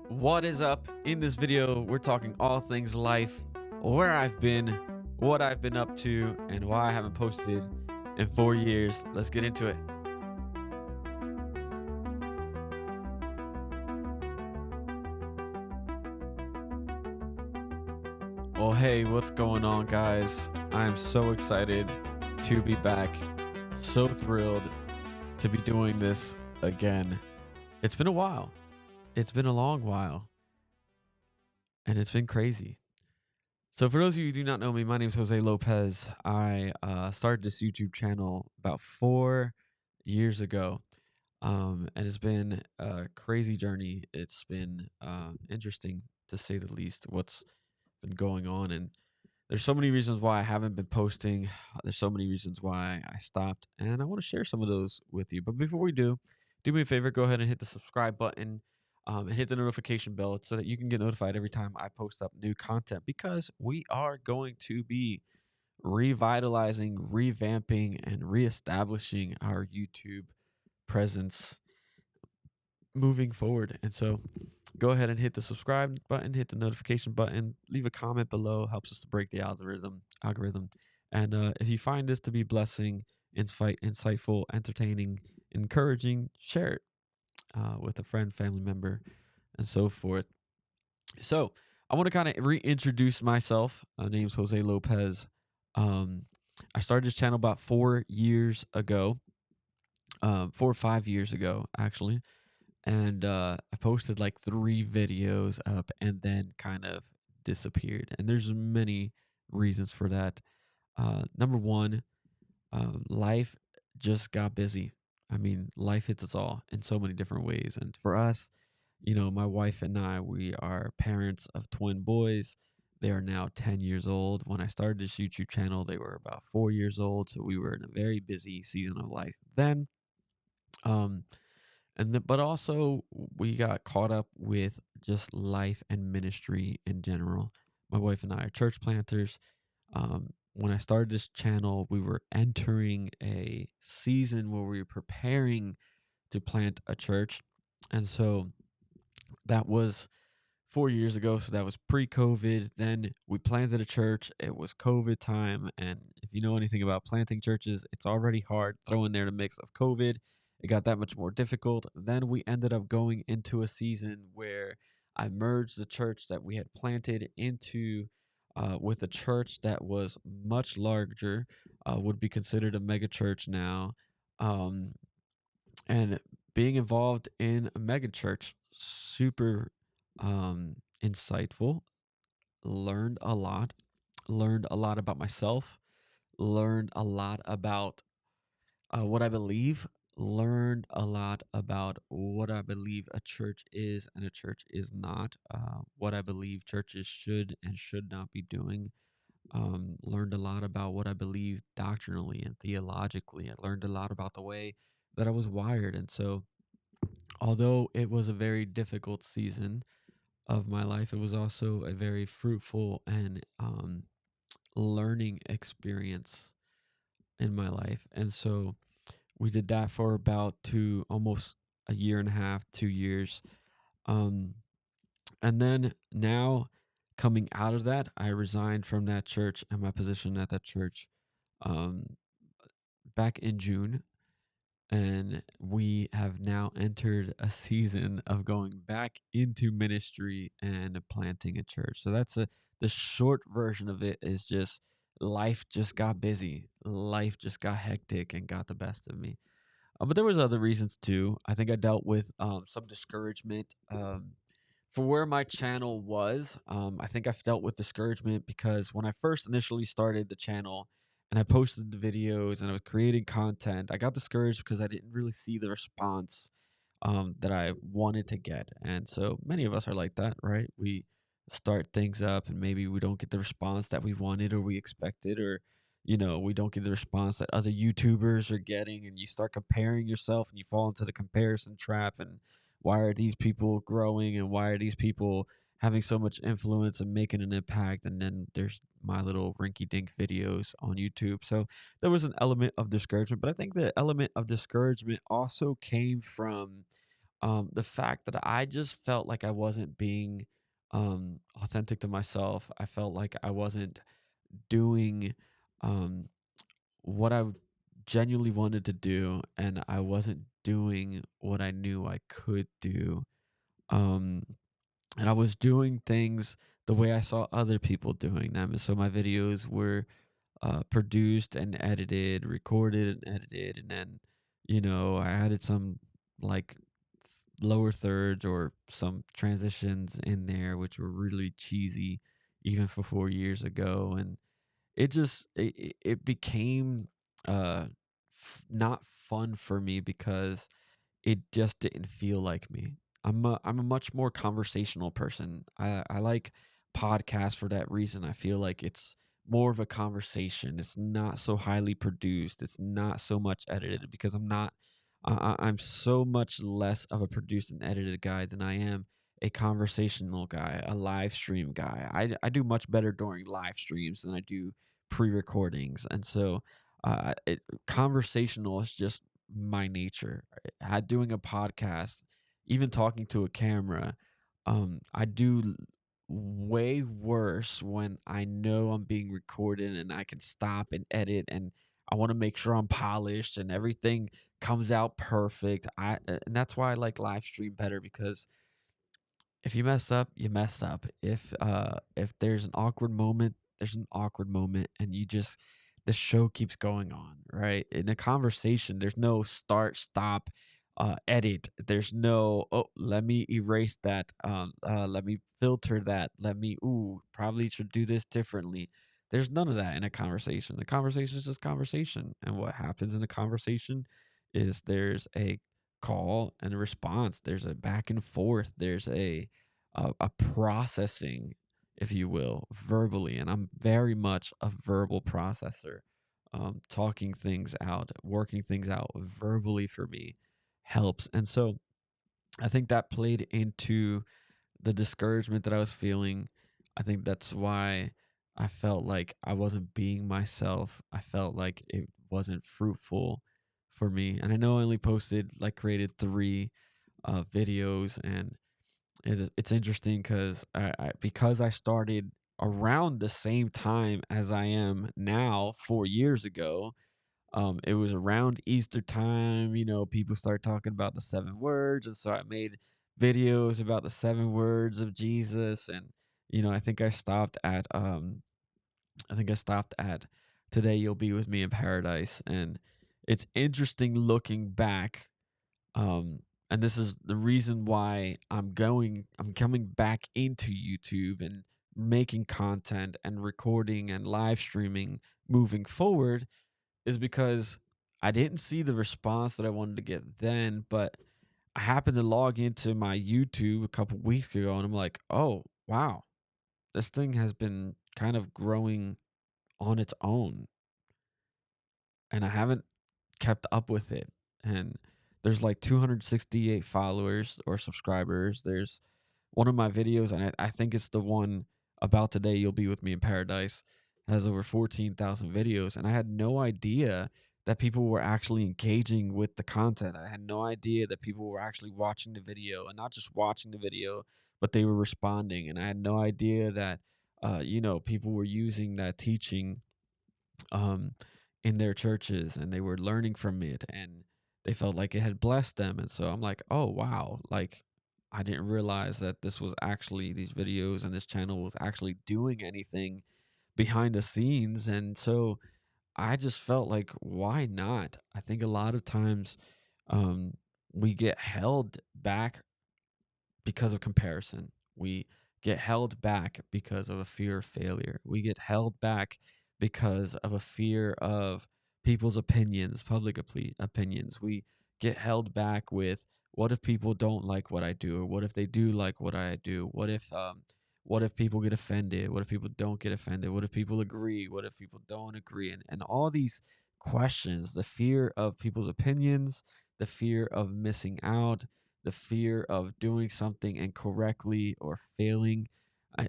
What is up? In this video, we're talking all things life, where I've been, what I've been up to, and why I haven't posted in 4 years. Let's get into it. Well, hey, what's going on, guys? I'm so excited to be back. So thrilled to be doing this again. It's been a while. It's been a long while. And it's been crazy. So, for those of you who do not know me, my name is Jose Lopez. I started this YouTube channel about 4 years ago. And it's been a crazy journey. It's been interesting, to say the least, what's been going on. And there's so many reasons why I haven't been posting. There's so many reasons why I stopped. And I want to share some of those with you. But before we do me a favor, go ahead and hit the subscribe button and hit the notification bell so that you can get notified every time I post up new content, because we are going to be revitalizing, revamping, and reestablishing our YouTube presence moving forward. And so go ahead and hit the subscribe button, hit the notification button, leave a comment below, helps us to break the algorithm. And if you find this to be blessing, insightful, entertaining, encouraging, share it with a friend, family member, and so forth. So I want to kind of reintroduce myself. My name's Jose Lopez. I started this channel about 4 years ago, 4 or 5 years ago, actually. And I posted like 3 videos up and then kind of disappeared. And there's many reasons for that. Number one, life just got busy. I mean, life hits us all in so many different ways. And for us, my wife and I, we are parents of twin boys. They are now 10 years old. When I started this YouTube channel, they were about 4 years old. So we were in a very busy season of life then. Um, but also we got caught up with just life and ministry in general. My wife and I are church planters. When I started this channel, we were entering a season where we were preparing to plant a church. And so that was 4 years ago. So that was pre-COVID. Then we planted a church. It was COVID time. And if you know anything about planting churches, it's already hard. Throw in there the mix of COVID. It got that much more difficult. Then we ended up going into a season where I merged the church that we had planted into with a church that was much larger, would be considered a mega church now. Um, and being involved in a mega church, super insightful. Learned a lot about myself, learned a lot about what I believe, learned a lot about what I believe a church is and a church is not, what I believe churches should and should not be doing. Learned a lot about what I believe doctrinally and theologically. I learned a lot about the way that I was wired. And so, although it was a very difficult season of my life, it was also a very fruitful and learning experience in my life. And so we did that for about almost a year and a half, 2 years. Um, and then now, coming out of that, I resigned from that church and my position at that church um, back in June. And we have now entered a season of going back into ministry and planting a church. So that's the short version of it. Is just life just got busy. Life just got hectic and got the best of me. But there was other reasons too. I think I dealt with some discouragement for where my channel was. I think I've dealt with discouragement because when I first initially started the channel and I posted the videos and I was creating content, I got discouraged because I didn't really see the response that I wanted to get. And so many of us are like that, right? We start things up and maybe we don't get the response that we wanted or we expected, or we don't get the response that other YouTubers are getting, and you start comparing yourself and you fall into the comparison trap. And why are these people growing, and why are these people having so much influence and making an impact? And then there's my little rinky dink videos on YouTube. So there was an element of discouragement, but I think the element of discouragement also came from The fact that I just felt like I wasn't being authentic to myself. I felt like I wasn't doing um what I genuinely wanted to do, and I wasn't doing what I knew I could do. Um, and I was doing things the way I saw other people doing them. And so my videos were produced and edited, recorded and edited, and then I added some like lower thirds or some transitions in there, which were really cheesy, even for 4 years ago, and it became not fun for me because it just didn't feel like me. I'm a much more conversational person. I like podcasts for that reason. I feel like it's more of a conversation. It's not so highly produced. It's not so much edited because I'm so much less of a produced and edited guy than I am a conversational guy, a live stream guy. I do much better during live streams than I do pre-recordings, and so conversational is just my nature. Doing a podcast, even talking to a camera, I do way worse when I know I'm being recorded and I can stop and edit, and I want to make sure I'm polished and everything comes out perfect. And that's why I like live stream better, because if you mess up, you mess up. If there's an awkward moment, there's an awkward moment, and the show keeps going on, right? In a conversation, there's no start, stop, edit. There's no, oh, let me erase that. Let me filter that. Let me, ooh, probably should do this differently. There's none of that in a conversation. The conversation is just conversation, and what happens in a conversation is there's a call and a response. There's a back and forth. There's a processing, if you will, verbally. And I'm very much a verbal processor. Talking things out, working things out verbally for me helps. And so I think that played into the discouragement that I was feeling. I think that's why I felt like I wasn't being myself. I felt like it wasn't fruitful for me. And I know I only created three videos, and it's interesting because I started around the same time as I am now 4 years ago. It was around Easter time. People start talking about the 7 words, and so I made videos about the 7 words of Jesus. And I think I stopped at today you'll be with me in paradise. And it's interesting looking back, and this is the reason why I'm coming back into YouTube and making content and recording and live streaming moving forward, is because I didn't see the response that I wanted to get then, but I happened to log into my YouTube a couple weeks ago, and I'm like, oh wow, this thing has been kind of growing on its own, and I haven't kept up with it. And there's like 268 followers or subscribers. There's one of my videos, and I think it's the one about today you'll be with me in paradise, has over 14,000 videos. And I had no idea that people were actually engaging with the content. I had no idea that people were actually watching the video, and not just watching the video, but they were responding. And I had no idea that people were using that teaching um, in their churches, and they were learning from it, and they felt like it had blessed them. And so I'm like, oh, wow. Like, I didn't realize that these videos and this channel was actually doing anything behind the scenes. And so I just felt like, why not? I think a lot of times um, we get held back because of comparison. We get held back because of a fear of failure. We get held back because of a fear of people's opinions, opinions. We get held back with, what if people don't like what I do, or what if they do like what I do? What if people get offended? What if people don't get offended? What if people agree? What if people don't agree? And all these questions, the fear of people's opinions, the fear of missing out, the fear of doing something incorrectly or failing,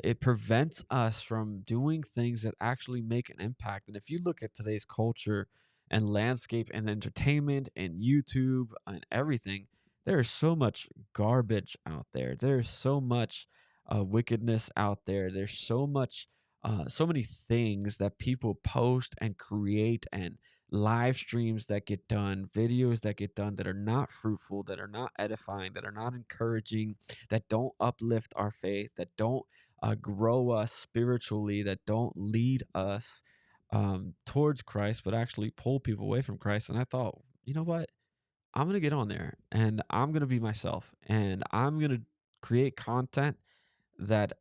it prevents us from doing things that actually make an impact. And if you look at today's culture and landscape and entertainment and YouTube and everything, there is so much garbage out there. There's so much wickedness out there. There's so many things that people post and create, and live streams that get done, videos that get done that are not fruitful, that are not edifying, that are not encouraging, that don't uplift our faith, that don't grow us spiritually, that don't lead us towards Christ, but actually pull people away from Christ. And I thought, you know what? I'm going to get on there and I'm going to be myself, and I'm going to create content that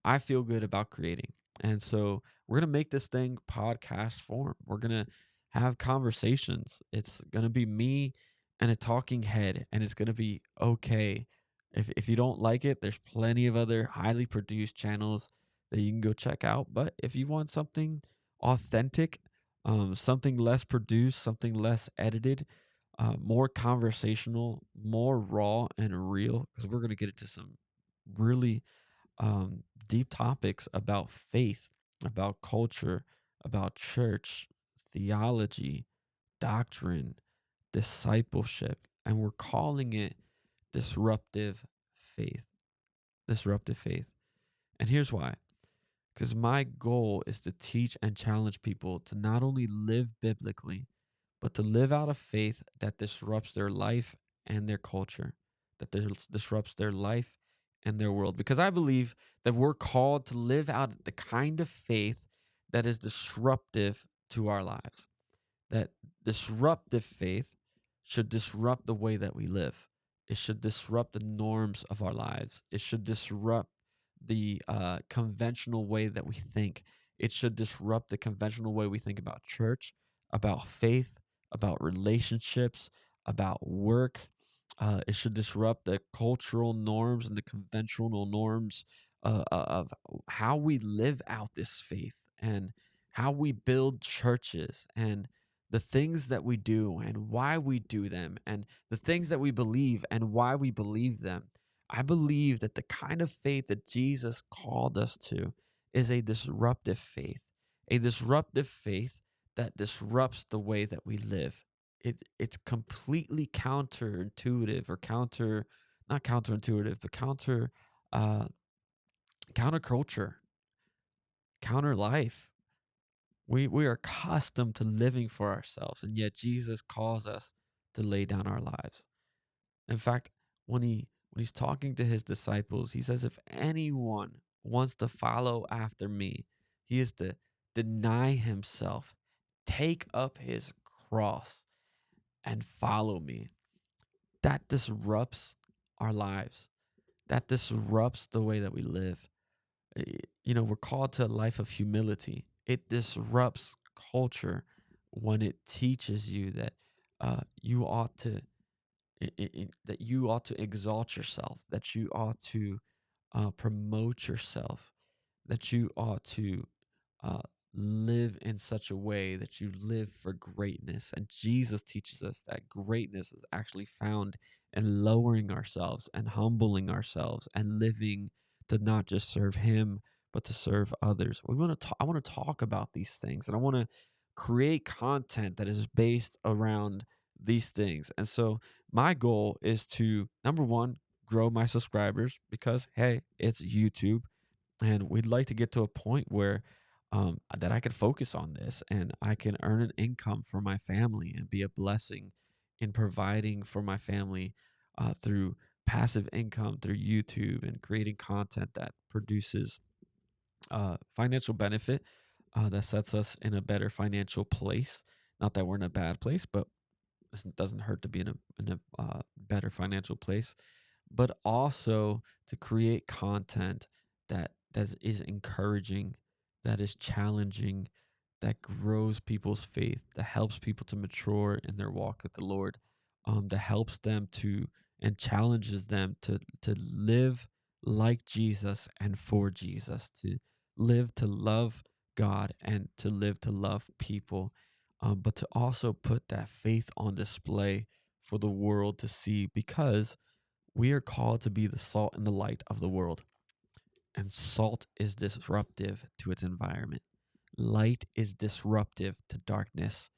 I feel good about creating. And so we're going to make this thing podcast form. We're going to have conversations. It's going to be me and a talking head, and it's going to be okay. If you don't like it, there's plenty of other highly produced channels that you can go check out. But if you want something authentic, something less produced, something less edited, more conversational, more raw and real, because we're going to get into some really deep topics about faith, about culture, about church, theology, doctrine, discipleship, and we're calling it disruptive faith. Disruptive faith. And here's why. Because my goal is to teach and challenge people to not only live biblically, but to live out a faith that disrupts their life and their culture, that disrupts their life and their world. Because I believe that we're called to live out the kind of faith that is disruptive to our lives. That disruptive faith should disrupt the way that we live. It should disrupt the norms of our lives. It should disrupt the conventional way that we think. It should disrupt the conventional way we think about church, about faith, about relationships, about work. It should disrupt the cultural norms and the conventional norms of how we live out this faith, and how we build churches, and the things that we do and why we do them, and the things that we believe and why we believe them. I believe that the kind of faith that Jesus called us to is a disruptive faith that disrupts the way that we live. It's completely counterintuitive, or not counterintuitive, but uh, counterculture, counter life. We are accustomed to living for ourselves, and yet Jesus calls us to lay down our lives. In fact, when he's talking to his disciples, he says, if anyone wants to follow after me, he is to deny himself, take up his cross, and follow me. That disrupts our lives. That disrupts the way that we live. We're called to a life of humility. It disrupts culture when it teaches you that you ought to that you ought to exalt yourself, that you ought to promote yourself, that you ought to uh, live in such a way that you live for greatness. And Jesus teaches us that greatness is actually found in lowering ourselves and humbling ourselves and living to not just serve Him, but to serve others. I want to talk about these things, and I want to create content that is based around these things. And so my goal is to, number one, grow my subscribers, because hey, it's YouTube, and we'd like to get to a point where that I can focus on this and I can earn an income for my family and be a blessing in providing for my family through passive income through YouTube, and creating content that produces financial benefit, that sets us in a better financial place. Not that we're in a bad place, but it doesn't hurt to be in a better financial place, but also to create content that is encouraging, that is challenging, that grows people's faith, that helps people to mature in their walk with the Lord, that helps them to and challenges them to live like Jesus and for Jesus, to live to love God and to live to love people, but to also put that faith on display for the world to see, because we are called to be the salt and the light of the world. And salt is disruptive to its environment. Light is disruptive to darkness.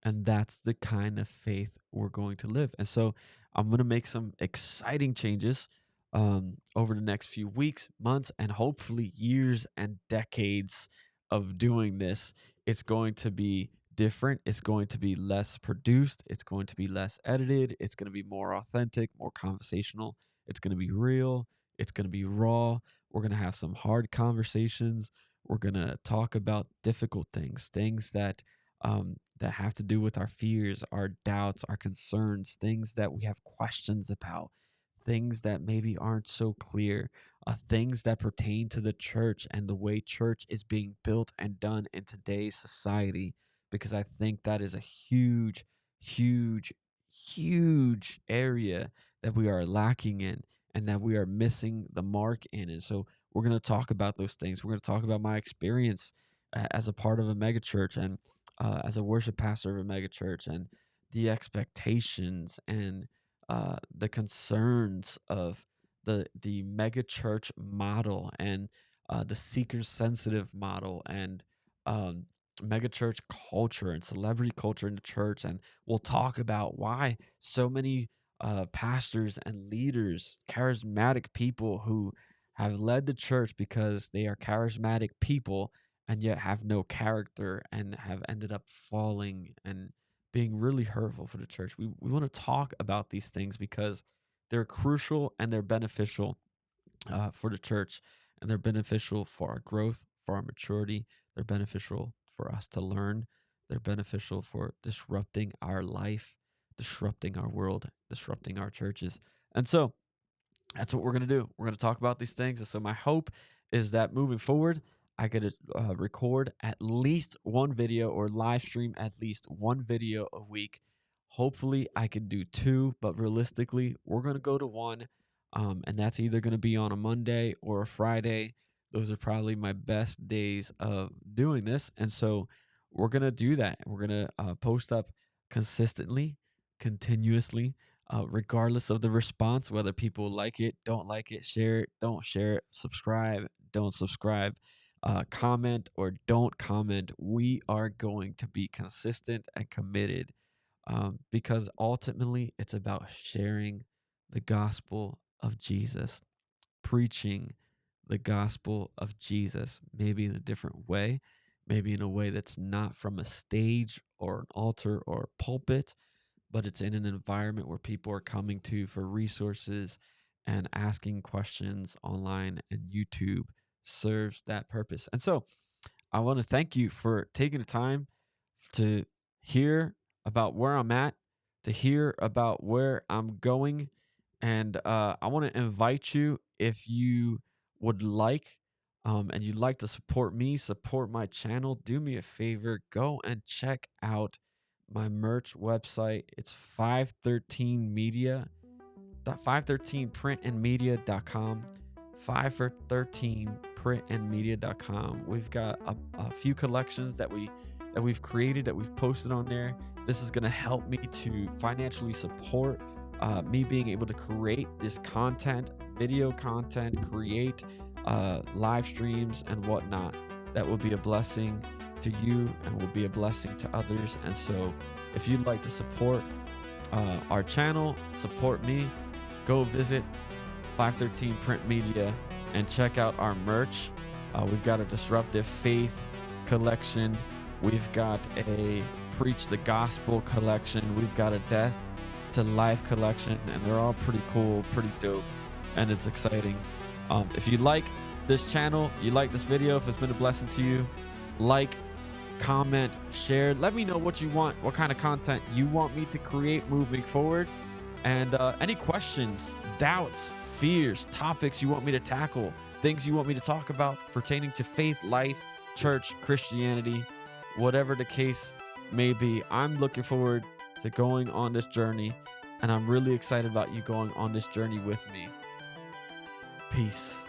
And that's the kind of faith we're going to live. And so I'm going to make some exciting changes over the next few weeks, months, and hopefully years and decades of doing this. It's going to be different. It's going to be less produced. It's going to be less edited. It's going to be more authentic, more conversational. It's going to be real. It's going to be raw. We're going to have some hard conversations. We're going to talk about difficult things, things that have to do with our fears, our doubts, our concerns, things that we have questions about, things that maybe aren't so clear, things that pertain to the church and the way church is being built and done in today's society. Because I think that is a huge, huge, huge area that we are lacking in and that we are missing the mark in. And so we're going to talk about those things. We're going to talk about my experience as a part of a megachurch and as a worship pastor of a megachurch, and the expectations and the concerns of the megachurch model and the seeker sensitive model and megachurch culture and celebrity culture in the church. And we'll talk about why so many pastors and leaders, charismatic people who have led the church because they are charismatic people and yet have no character and have ended up falling and being really hurtful for the church. We want to talk about these things because they're crucial and they're beneficial for the church, and they're beneficial for our growth, for our maturity. They're beneficial for us to learn. They're beneficial for disrupting our life, disrupting our world, disrupting our churches. And so that's what we're going to do. We're going to talk about these things. And so my hope is that moving forward, I could record at least one video or live stream at least one video a week. Hopefully I could do two, but realistically, we're going to go to one. And that's either going to be on a Monday or a Friday. Those are probably my best days of doing this. And so we're going to do that. We're going to post up consistently, continuously, regardless of the response, whether people like it, don't like it, share it, don't share it, subscribe, don't subscribe, comment or don't comment. We are going to be consistent and committed because ultimately it's about sharing the gospel of Jesus, preaching the gospel of Jesus, maybe in a different way, maybe in a way that's not from a stage or an altar or a pulpit, but it's in an environment where people are coming to for resources and asking questions online, and YouTube serves that purpose. And so I want to thank you for taking the time to hear about where I'm at, to hear about where I'm going. And I want to invite you, if you would like, and you'd like to support me, support my channel, do me a favor, go and check out my merch website. It's 513media, 513printandmedia.com, 513printandmedia.com. We've got a few collections that we've created, that we've posted on there. This is going to help me to financially support me being able to create this content, video content, create live streams and whatnot. That will be a blessing to you and will be a blessing to others. And so if you'd like to support our channel, support me, go visit 513 Print Media and check out our merch. We've got a Disruptive Faith collection. We've got a Preach the Gospel collection. We've got a Death to Life collection, and they're all pretty cool, pretty dope, and it's exciting. If you like this channel, you like this video, if it's been a blessing to you, like, comment, share. Let me know what you want, what kind of content you want me to create moving forward, and any questions, doubts, fears, topics you want me to tackle, things you want me to talk about pertaining to faith, life, church, Christianity, whatever the case may be. I'm looking forward to going on this journey, and I'm really excited about you going on this journey with me. Peace.